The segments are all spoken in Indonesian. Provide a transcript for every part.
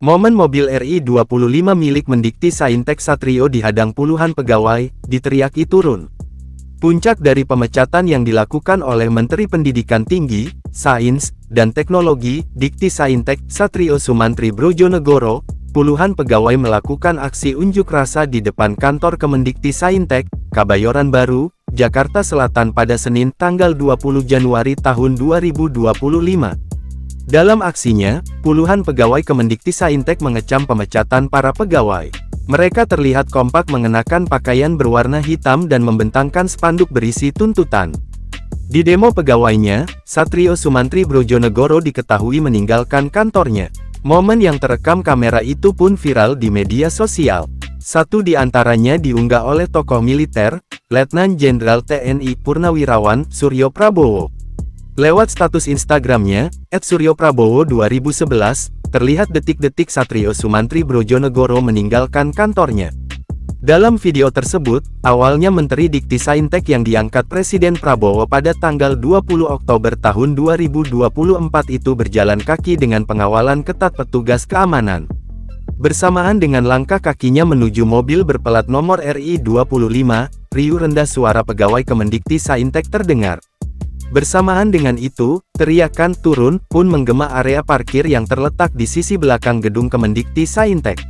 Momen mobil RI-25 milik Mendikti Saintek Satrio dihadang puluhan pegawai, diteriaki turun. Puncak dari pemecatan yang dilakukan oleh Menteri Pendidikan Tinggi, Sains, dan Teknologi, Dikti Saintek, Satrio Sumantri Brojonegoro, puluhan pegawai melakukan aksi unjuk rasa di depan kantor Kemendikti Saintek, Kebayoran Baru, Jakarta Selatan pada Senin tanggal 20 Januari tahun 2025. Dalam aksinya, puluhan pegawai Kemendikti Saintek mengecam pemecatan para pegawai. Mereka terlihat kompak mengenakan pakaian berwarna hitam dan membentangkan spanduk berisi tuntutan. Di demo pegawainya, Satrio Sumantri Brojonegoro diketahui meninggalkan kantornya. Momen yang terekam kamera itu pun viral di media sosial. Satu di antaranya diunggah oleh tokoh militer, Letnan Jenderal TNI Purnawirawan Suryo Prabowo. Lewat status Instagramnya, @suryoprabowo2011, terlihat detik-detik Satrio Sumantri Brojonegoro meninggalkan kantornya. Dalam video tersebut, awalnya Menteri Dikti Saintek yang diangkat Presiden Prabowo pada tanggal 20 Oktober tahun 2024 itu berjalan kaki dengan pengawalan ketat petugas keamanan. Bersamaan dengan langkah kakinya menuju mobil berplat nomor RI-25, riuh rendah suara pegawai Kemendikti Saintek terdengar. Bersamaan dengan itu, teriakan "turun" pun menggema area parkir yang terletak di sisi belakang gedung Kemendikti Saintek.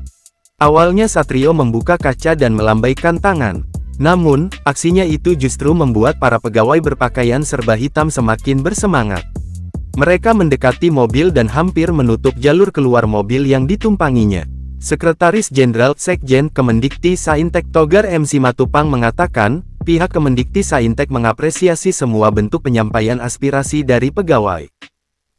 Awalnya Satrio membuka kaca dan melambaikan tangan. Namun, aksinya itu justru membuat para pegawai berpakaian serba hitam semakin bersemangat. Mereka mendekati mobil dan hampir menutup jalur keluar mobil yang ditumpanginya. Sekretaris Jenderal Sekjen Kemendikti Saintek Togar M. Simatupang mengatakan, pihak Kemendikti Saintek mengapresiasi semua bentuk penyampaian aspirasi dari pegawai.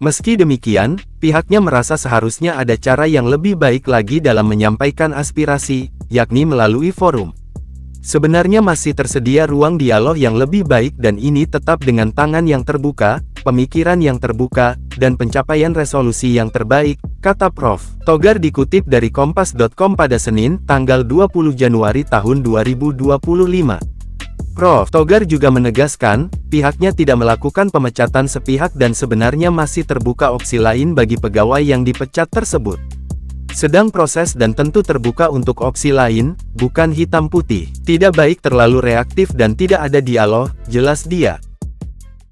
Meski demikian, pihaknya merasa seharusnya ada cara yang lebih baik lagi dalam menyampaikan aspirasi, yakni melalui forum. Sebenarnya masih tersedia ruang dialog yang lebih baik dan ini tetap dengan tangan yang terbuka, pemikiran yang terbuka, dan pencapaian resolusi yang terbaik, kata Prof. Togar dikutip dari Kompas.com pada Senin, tanggal 20 Januari tahun 2025. Prof. Togar juga menegaskan, pihaknya tidak melakukan pemecatan sepihak dan sebenarnya masih terbuka opsi lain bagi pegawai yang dipecat tersebut. Sedang proses dan tentu terbuka untuk opsi lain, bukan hitam putih. Tidak baik terlalu reaktif dan tidak ada dialog, jelas dia.